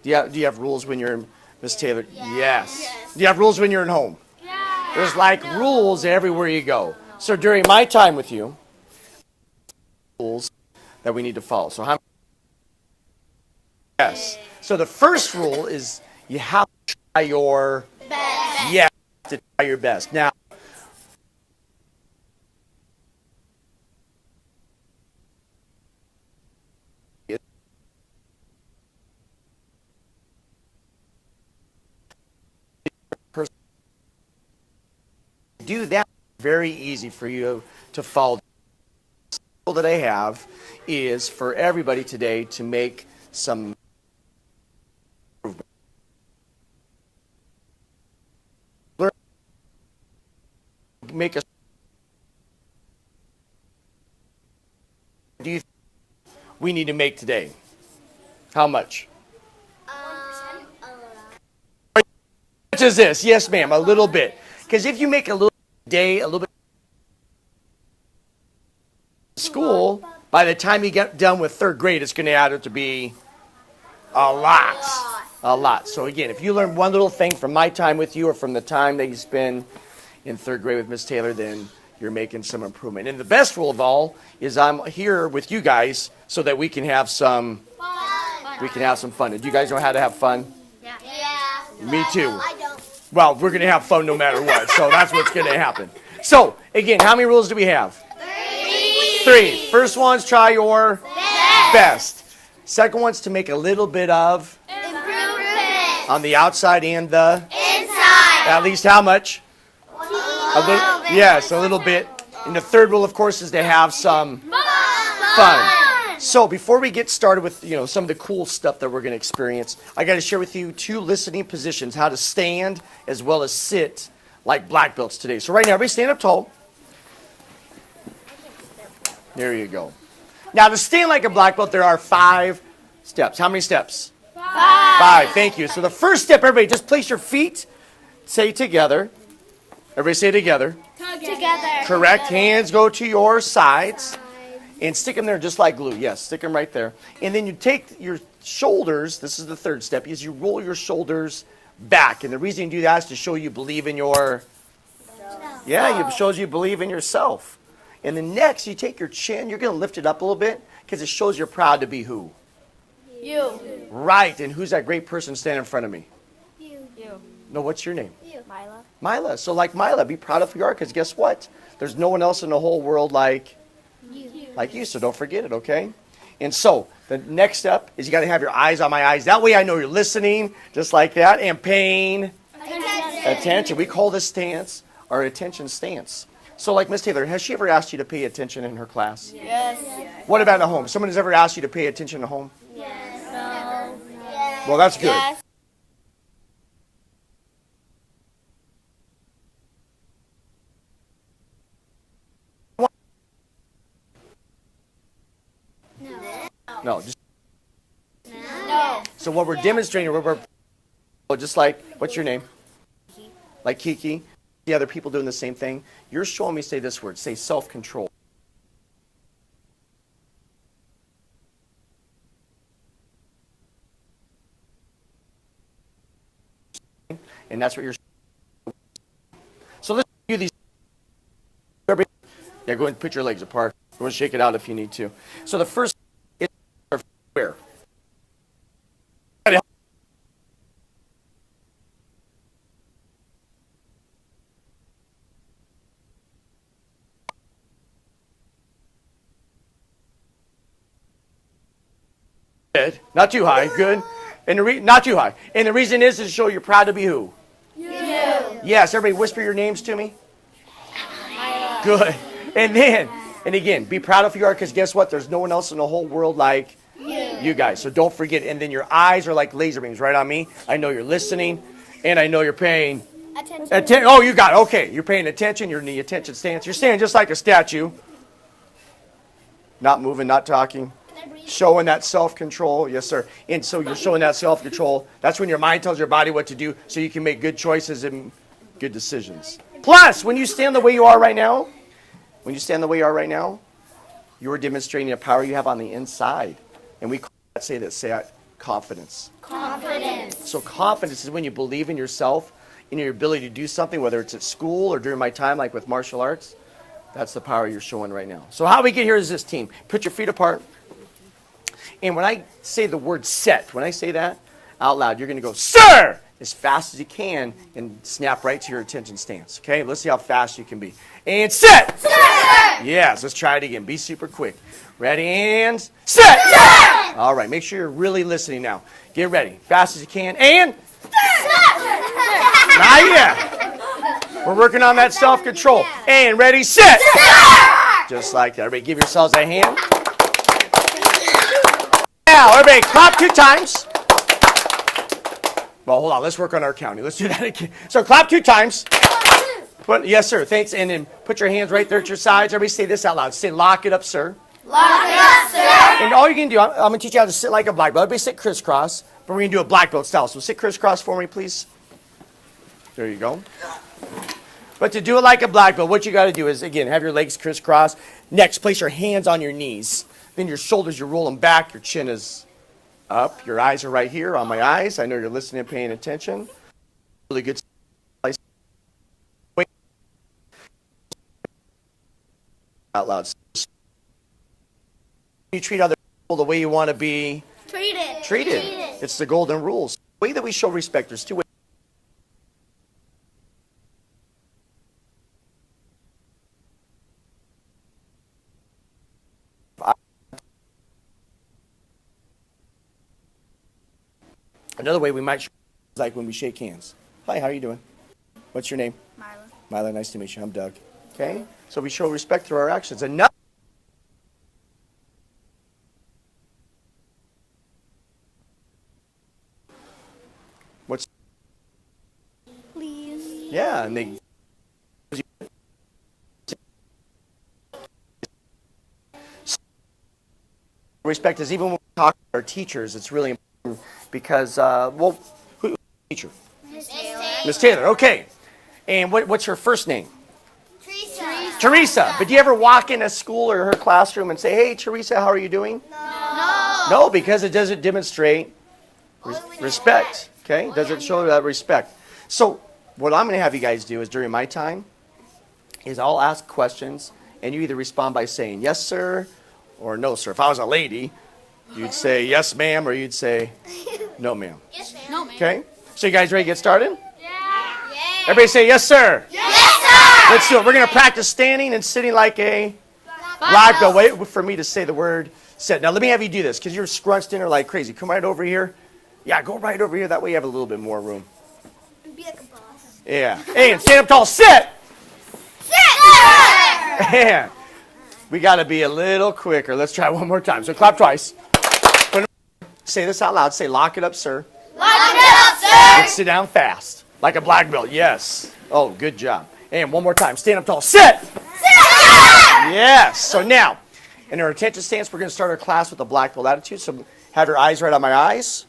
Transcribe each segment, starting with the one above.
Do you have rules when you're in, Miss Taylor? Yes. Do you have rules when you're at home? There's like rules everywhere you go. So during my time with you, rules that we need to follow. So how? Yes. So the first rule is you have to try your best. Yeah, to try your best. Now, do that very easy for you to follow. The rule that I have is for everybody today to make some make a do you think we need to make today? How much? How much is this? Yes, ma'am, a little bit. Because if you make a little day, a little bit of school, by the time you get done with third grade, it's going to add up to be a lot. A lot. So again, if you learn one little thing from my time with you or from the time that you spend in third grade with Miss Taylor, then you're making some improvement. And the best rule of all is I'm here with you guys so that we can have some fun. And do you guys know how to have fun? Yeah. Me too. I don't. Well, we're going to have fun no matter what, so that's what's going to happen. So, again, how many rules do we have? 3. First one's try your best. Second one's to make a little bit of Improvement. on the outside and the Inside. at least how much? A little bit. Yes, a little bit. And the third rule, of course, is to have some fun. So before we get started with some of the cool stuff that we're going to experience, I got to share with you 2 listening positions, how to stand as well as sit like black belts today. So right now, everybody stand up tall. There you go. Now to stand like a black belt, there are 5 steps. How many steps? 5. Thank you. So the first step, everybody, just place your feet, say together. Everybody say together. Together. Correct. Hands go to your sides. And stick them there just like glue. Yes, stick them right there. And then you take your shoulders, this is the third step, is you roll your shoulders back. And the reason you do that is to show you believe in your... Yeah, it shows you believe in yourself. And then next, you take your chin, you're going to lift it up a little bit because it shows you're proud to be who? You. Right. And who's that great person standing in front of me? You. No, what's your name? You. Mila. Mila. So like Mila, be proud of who you are because guess what? There's no one else in the whole world like you, so don't forget it, okay? And so, the next step is you got to have your eyes on my eyes. That way I know you're listening, just like that, and paying attention. We call this stance our attention stance. So like Miss Taylor, has she ever asked you to pay attention in her class? Yes. What about at home? Someone has ever asked you to pay attention at home? Yes. No. Yes. Well, that's good. Yes. No, just No. so what we're demonstrating, just like, what's your name? Like Kiki. The other people doing the same thing. You're showing me say this word, say self-control. And that's what you're showing. So let's do these. Yeah, go ahead and put your legs apart. Go and shake it out if you need to. So the first is where? Not too high, good. And not too high. And the reason is to show you're proud to be who? You. Yes, everybody whisper your names to me. Good. And then, and again, be proud of who you are because guess what? There's no one else in the whole world like you guys. So don't forget. And then your eyes are like laser beams right on me. I know you're listening and I know you're paying attention. Oh, you got it. Okay. You're paying attention. You're in the attention stance. You're standing just like a statue. Not moving, not talking. Showing that self-control. Yes, sir. And so you're showing that self-control. That's when your mind tells your body what to do so you can make good choices and good decisions. Plus, when you stand the way you are right now, you are demonstrating the power you have on the inside. And we call that, say that, confidence. Confidence. So confidence is when you believe in yourself, in your ability to do something, whether it's at school or during my time, like with martial arts. That's the power you're showing right now. So how we get here is this team. Put your feet apart. And when I say the word set, when I say that out loud, you're going to go, sir, as fast as you can and snap right to your attention stance. Okay, let's see how fast you can be. And set. Sir. Yes, let's try it again. Be super quick. Ready and set. Sir. All right, make sure you're really listening now. Get ready. Fast as you can. And not yet. We're working on that self-control. And ready, set. Just like that. Everybody give yourselves a hand. Now, everybody clap 2 times. Well, hold on. Let's work on our counting. Let's do that again. So clap 2 times. Yes, sir. Thanks. And then put your hands right there at your sides. Everybody say this out loud. Say, lock it up, sir. Lock it up, sir. And all you can do, I'm going to teach you how to sit like a black belt. Everybody sit crisscross, but we're going to do a black belt style. So sit crisscross for me, please. There you go. But to do it like a black belt, what you got to do is, again, have your legs crisscross. Next, place your hands on your knees. Then your shoulders, you roll them back. Your chin is up. Your eyes are right here on my eyes. I know you're listening and paying attention. Really good. Out loud. You treat other people the way you want to be treated. It's the golden rules. The way that we show respect, there's 2 ways. Another way we might show is like when we shake hands. Hi, how are you doing? What's your name? Myla, nice to meet you. I'm Doug. Okay? So we show respect through our actions. Another What's Please. Yeah, and they respect is even when we talk to our teachers, it's really important because well, who's teacher? Miss Taylor. Okay. And what's her first name? Teresa. But do you ever walk in a school or her classroom and say, "Hey, Teresa, how are you doing?" No, because it doesn't demonstrate respect. Okay? It doesn't show that respect. So what I'm going to have you guys do is during my time is I'll ask questions and you either respond by saying yes, sir, or no, sir. If I was a lady, you'd say yes, ma'am, or you'd say no, ma'am. No, man. Okay? So you guys ready to get started? Yeah. Everybody say yes, sir. Yes, sir. Let's do it. We're going to practice standing and sitting like a black belt. Wait for me to say the word sit. Now let me have you do this because you're scrunched in there like crazy. Come right over here. Yeah, go right over here. That way you have a little bit more room. Be like a boss. Yeah. And stand up tall. Sit. And we got to be a little quicker. Let's try one more time. So clap twice. Say this out loud. Say, lock it up, sir. Lock it up, sir. And sit down fast. Like a black belt. Yes. Oh, good job. And one more time. Stand up tall. Sit. Yes. So now, in our attention stance, we're going to start our class with a black belt attitude. So have your eyes right on my eyes.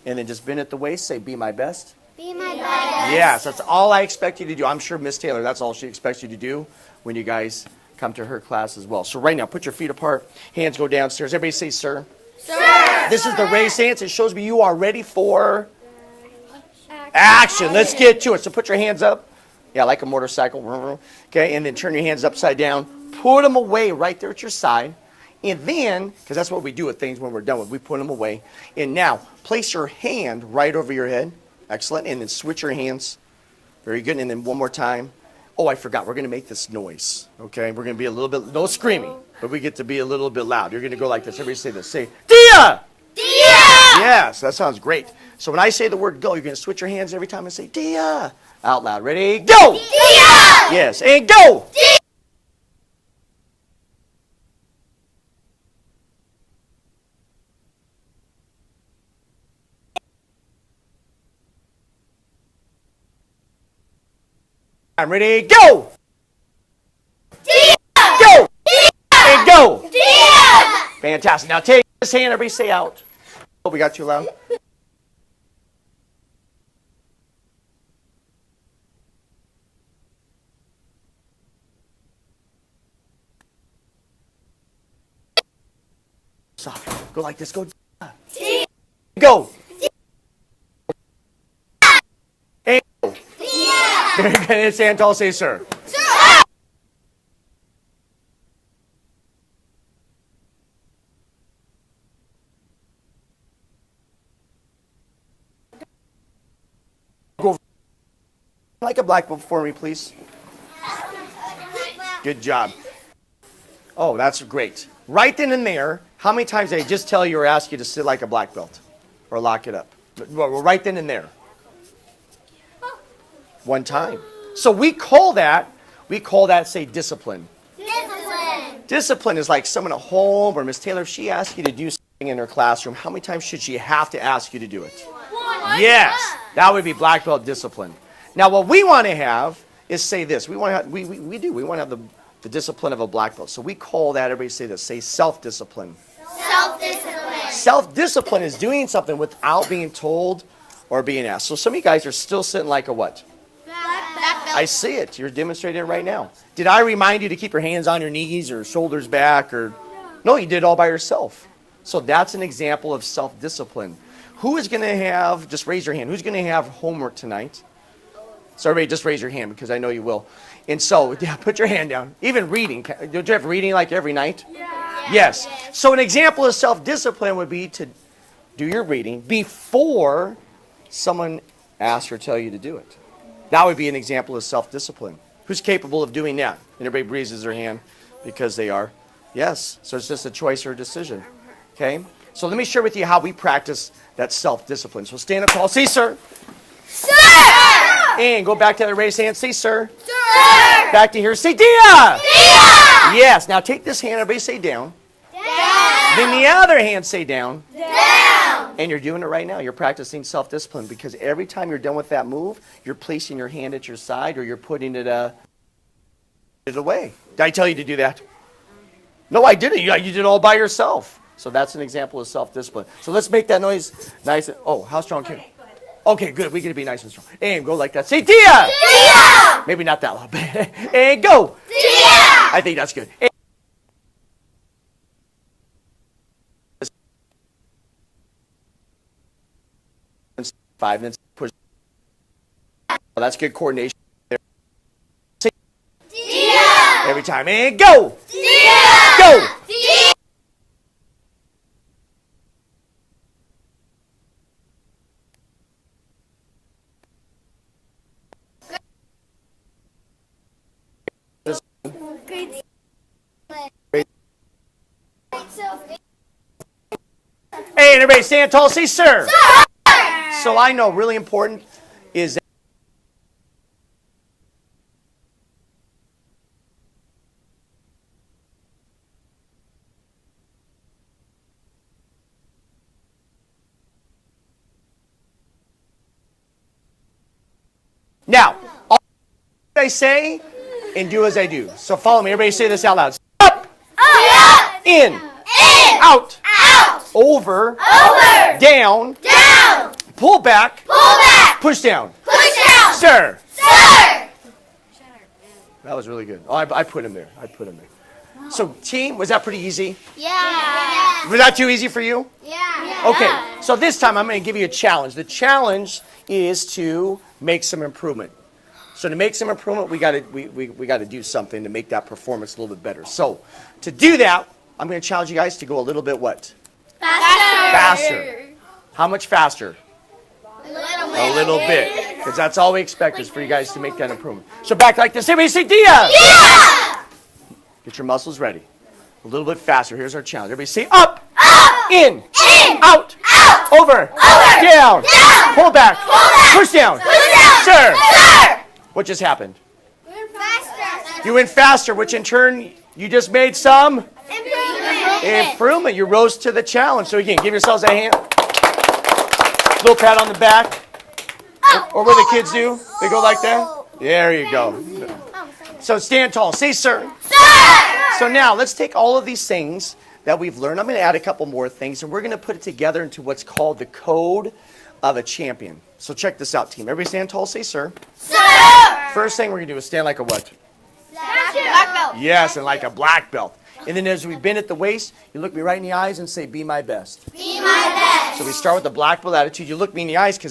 And then just bend at the waist. Say, be my best. Be my best. Yes, that's all I expect you to do. I'm sure Miss Taylor, that's all she expects you to do when you guys come to her class as well. So right now, put your feet apart. Hands go downstairs. Everybody say, sir. Sir. This is the raised stance. It shows me you are ready for action. Let's get to it. So put your hands up. Yeah, like a motorcycle. Okay, and then turn your hands upside down. Put them away right there at your side. And then, because that's what we do with things when we're done with, we put them away. And now, place your hand right over your head. Excellent. And then switch your hands. Very good. And then one more time. Oh, I forgot. We're going to make this noise. Okay? We're going to be a little bit, no screaming, but we get to be a little bit loud. You're going to go like this. Everybody say this. Say, Dia! Dia! Yes, that sounds great. So when I say the word go, you're going to switch your hands every time and say, Dia! Out loud. Ready? Go! Dia! Yes. And go! Dia! I'm ready. Go! Dia! Go! Dia! And go! Dia! Fantastic. Now take this hand. Everybody say out. Oh, we got too loud. Soft. Go like this. Go. Dia! Go. Very good. Stand tall, say sir. Sir. Like a black belt for me, please. Good job. Oh, that's great. Right then and there, how many times did I just tell you or ask you to sit like a black belt? Or lock it up? Well, right then and there. One time. So we call that, say, discipline. Discipline. Discipline is like someone at home or Miss Taylor, if she asks you to do something in her classroom, how many times should she have to ask you to do it? Yes, that would be black belt discipline. Now, what we want to have is say this. We want to have, we want to have the discipline of a black belt. So we call that, everybody say this, say self-discipline. Self-discipline. Self-discipline is doing something without being told or being asked. So some of you guys are still sitting like a what? I see it. You're demonstrating it right now. Did I remind you to keep your hands on your knees or shoulders back? Or no, you did it all by yourself. So that's an example of self-discipline. Who is going to have, just raise your hand, who's going to have homework tonight? So everybody just raise your hand because I know you will. And so, yeah, put your hand down. Even reading. Don't you have reading like every night? Yeah. Yes. So an example of self-discipline would be to do your reading before someone asks or tell you to do it. That would be an example of self-discipline. Who's capable of doing that? And everybody raises their hand because they are. Yes. So it's just a choice or a decision. Okay? So let me share with you how we practice that self-discipline. So stand up tall. Say, sir. Sir. And go back to the raised hand. Say, sir. Sir. Back to here. Say, Dia. Dia. Yes. Now take this hand. Everybody say down. Down. Then the other hand say down. Down. And you're doing it right now. You're practicing self-discipline because every time you're done with that move, you're placing your hand at your side or you're putting it away. Did I tell you to do that? No, I didn't. You did it all by yourself. So that's an example of self-discipline. So let's make that noise nice. Oh, how strong can you? Okay, good. We're going to be nice and strong. And go like that. Say, Dia! Dia! Maybe not that loud. And go! Dia! I think that's good. And 5 minutes. Push. Oh, that's good coordination. Say, Dia! every time. And go! Dia! Go! Dia! Hey, and everybody stand tall. Say, sir. Sir! So I know really important is that now, all I say and do as I do. So follow me. Everybody say this out loud. Up, Up! in, In! out, Out! over, Over! down, Down! pull back, Pull back! push down. Push down! Sir. Sir! That was really good. Oh, I put him there. I put him there. So team, was that pretty easy? Yeah. Was that too easy for you? Yeah. Okay, so this time I'm going to give you a challenge. The challenge is to make some improvement. So to make some improvement, we got to do something to make that performance a little bit better. So to do that, I'm going to challenge you guys to go a little bit what? Faster. How much faster? A little bit. Because that's all we expect is for you guys to make that improvement. So back like this. Everybody say Dia. Yeah! Get your muscles ready. A little bit faster. Here's our challenge. Everybody say up. Up! In. In! Out. Out! Over. Down. Down! Pull back. Pull back! Push down. Push down! Sir. Sir! What just happened? Faster. You went faster, which in turn, you just made some improvement. You rose to the challenge. So again, give yourselves a hand. Little pat on the back. Or what the kids do. They go like that. There you go. So stand tall. Say, sir. Sir! So now let's take all of these things that we've learned. I'm going to add a couple more things, and we're going to put it together into what's called the code of a champion. So check this out, team. Everybody stand tall. Say, sir. Sir! First thing we're going to do is stand like a what? Black belt. Yes, and like a black belt. And then as we bend at the waist, you look me right in the eyes and say, be my best. Be my best. So we start with the black belt attitude. You look me in the eyes because